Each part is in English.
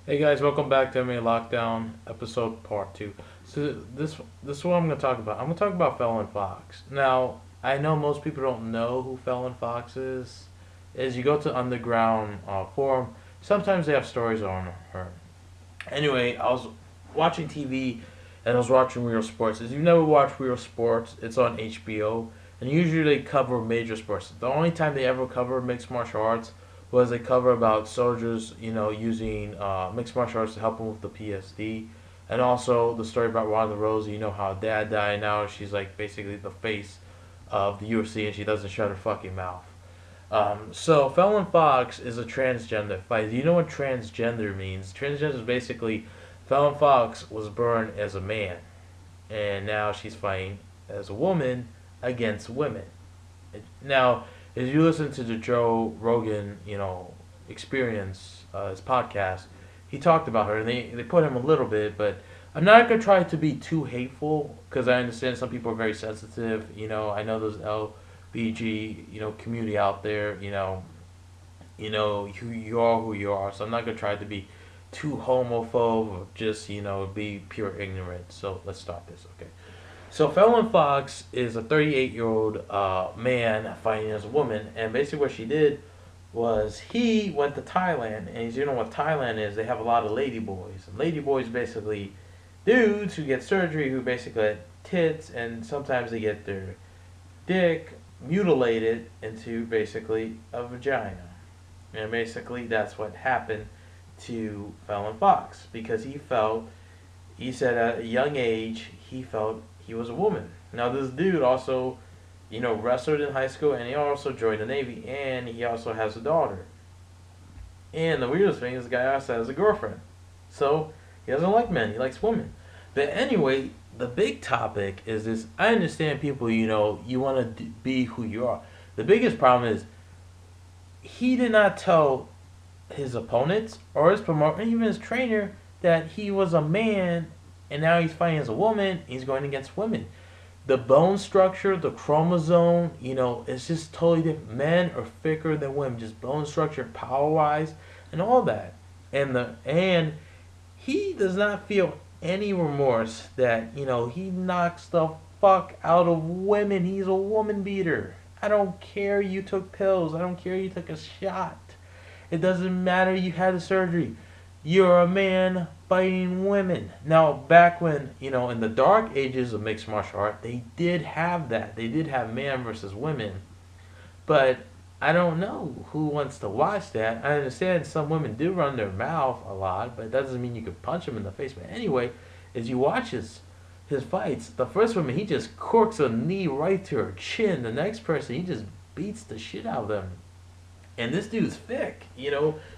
Hey guys, welcome back to mmalockdown episode part two. So this is what I'm gonna talk about. I'm gonna talk about Fallon Fox. Now I know most people don't know who Fallon Fox is. As you go to underground forum, sometimes they have stories on her. Anyway, I was watching TV and I was watching Real Sports. If you've never watched Real Sports, it's on HBO and usually they cover major sports. The only time they ever cover mixed martial arts was they cover about soldiers, using mixed martial arts to help them with the PSD, and also the story about Ronda Rousey. You know how dad died, now she's like basically the face of the UFC, and she doesn't shut her fucking mouth. So Fallon Fox is a transgender fighter. Do you know what transgender means? Transgender is basically Fallon Fox was born as a man, and now she's fighting as a woman against women. Now, if you listen to the Joe Rogan, experience, his podcast, he talked about her, and they put him a little bit, but I'm not gonna try to be too hateful because I understand some people are very sensitive. I know there's LBG, community out there. Who you are. So I'm not gonna try to be too homophobe or just be pure ignorant. So let's start this, okay? So Fallon Fox is a 38-year-old man fighting as a woman, and basically what she did was he went to Thailand, and as you know what Thailand is, they have a lot of lady boys. And lady boys basically dudes who get surgery who basically get tits, and sometimes they get their dick mutilated into basically a vagina. And basically that's what happened to Fallon Fox because he said at a young age he felt he was a woman. Now this dude also, wrestled in high school, and he also joined the Navy, and he also has a daughter. And the weirdest thing is the guy also has a girlfriend. So he doesn't like men, he likes women. But anyway, the big topic is this. I understand people, you want to be who you are. The biggest problem is he did not tell his opponents or his promoter, even his trainer, that he was a man and now he's fighting as a woman. He's going against women. The bone structure, the chromosome, it's just totally different. Men are thicker than women, just bone structure, power wise, and all that. And he does not feel any remorse that he knocks the fuck out of women. He's a woman beater. I don't care you took pills. I don't care you took a shot. It doesn't matter you had a surgery. You're a man fighting women. Now, back when, in the dark ages of mixed martial art, they did have that. They did have man versus women. But I don't know who wants to watch that. I understand some women do run their mouth a lot, but that doesn't mean you could punch them in the face. But anyway, as you watch his fights, the first woman, he just corks a knee right to her chin. The next person, he just beats the shit out of them. And this dude's thick,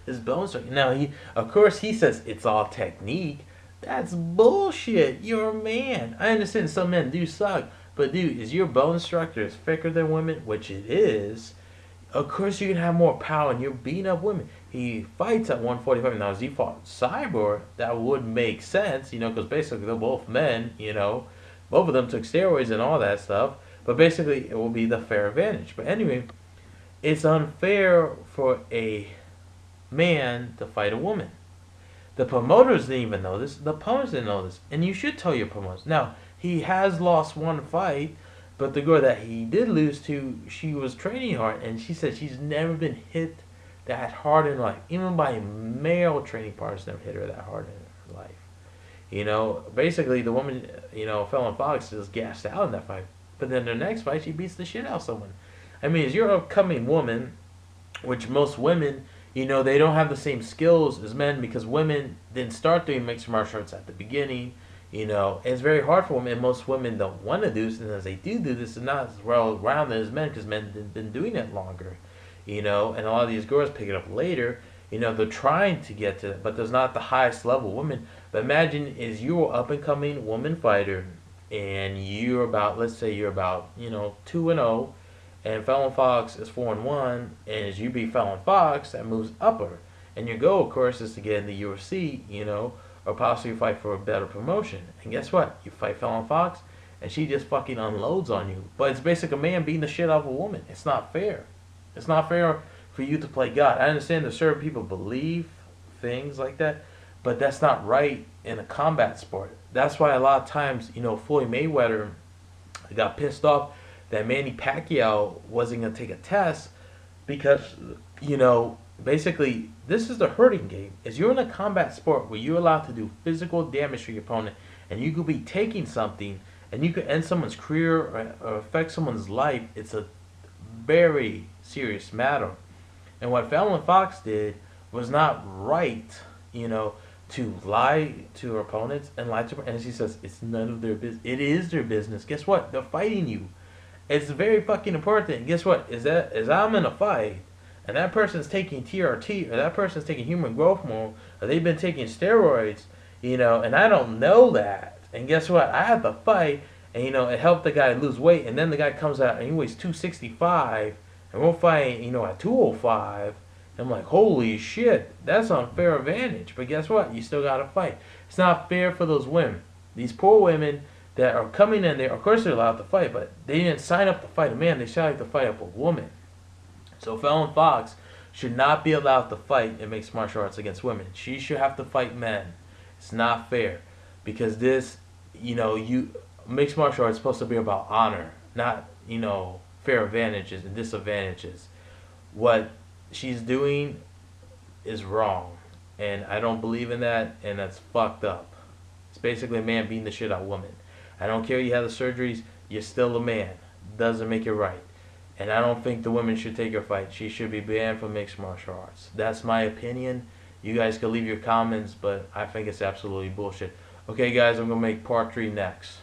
his bones are. Now, of course, he says it's all technique. That's bullshit. You're a man. I understand some men do suck, but dude, is your bone structure thicker than women, which it is, of course you can have more power and you're beating up women. He fights at 145. Now, as he fought Cyborg, that would make sense, because basically they're both men, Both of them took steroids and all that stuff. But basically, it will be the fair advantage. But anyway, it's unfair for a man to fight a woman. The promoters didn't even know this. The opponents didn't know this. And you should tell your promoters. Now, he has lost one fight, but the girl that he did lose to, she was training hard, and she said she's never been hit that hard in life. Even by male training partners never hit her that hard in her life. Basically the woman, Fallon Fox just gassed out in that fight. But then the next fight, she beats the shit out of someone. I mean, as you're an upcoming woman, which most women, they don't have the same skills as men because women didn't start doing mixed martial arts at the beginning. It's very hard for women, and most women don't want to do this, and as they do this, it's not as well rounded as men because men have been doing it longer. And a lot of these girls pick it up later. They're trying to get to it, but there's not the highest level women. But imagine is you're an up and coming woman fighter, and you're about, let's say you're about, 2-0, and Fallon Fox is 4-1, and as you beat Fallon Fox, that moves upper. And your goal, of course, is to get in the UFC, or possibly fight for a better promotion. And guess what? You fight Fallon Fox, and she just fucking unloads on you. But it's basically a man beating the shit out of a woman. It's not fair. It's not fair for you to play God. I understand that certain people believe things like that, but that's not right in a combat sport. That's why a lot of times, Floyd Mayweather got pissed off that Manny Pacquiao wasn't going to take a test because, basically, this is the hurting game. Is you're in a combat sport where you're allowed to do physical damage to your opponent, and you could be taking something, and you could end someone's career or affect someone's life. It's a very serious matter. And what Fallon Fox did was not right, to lie to her opponents and lie to her. And she says, it's none of their business. It is their business. Guess what? They're fighting you. It's very fucking important. And guess what? Is I'm in a fight and that person's taking TRT or that person's taking human growth hormone or they've been taking steroids, and I don't know that. And guess what? I have to fight and, it helped the guy lose weight. And then the guy comes out and he weighs 265 and we're fighting, at 205. I'm like, holy shit, that's unfair advantage. But guess what? You still got to fight. It's not fair for those women. These poor women that are coming in there, of course they're allowed to fight, but they didn't sign up to fight a man. They signed up to fight up a woman. So Fallon Fox should not be allowed to fight in mixed martial arts against women. She should have to fight men. It's not fair. Because this, mixed martial arts is supposed to be about honor, not, fair advantages and disadvantages. What she's doing is wrong, and I don't believe in that, and that's fucked up. It's basically a man beating the shit out of a woman. I don't care you have the surgeries, you're still a man. Doesn't make it right. And I don't think the women should take her fight. She should be banned from mixed martial arts. That's my opinion. You guys can leave your comments, but I think it's absolutely bullshit. Okay guys, I'm going to make part 3 next.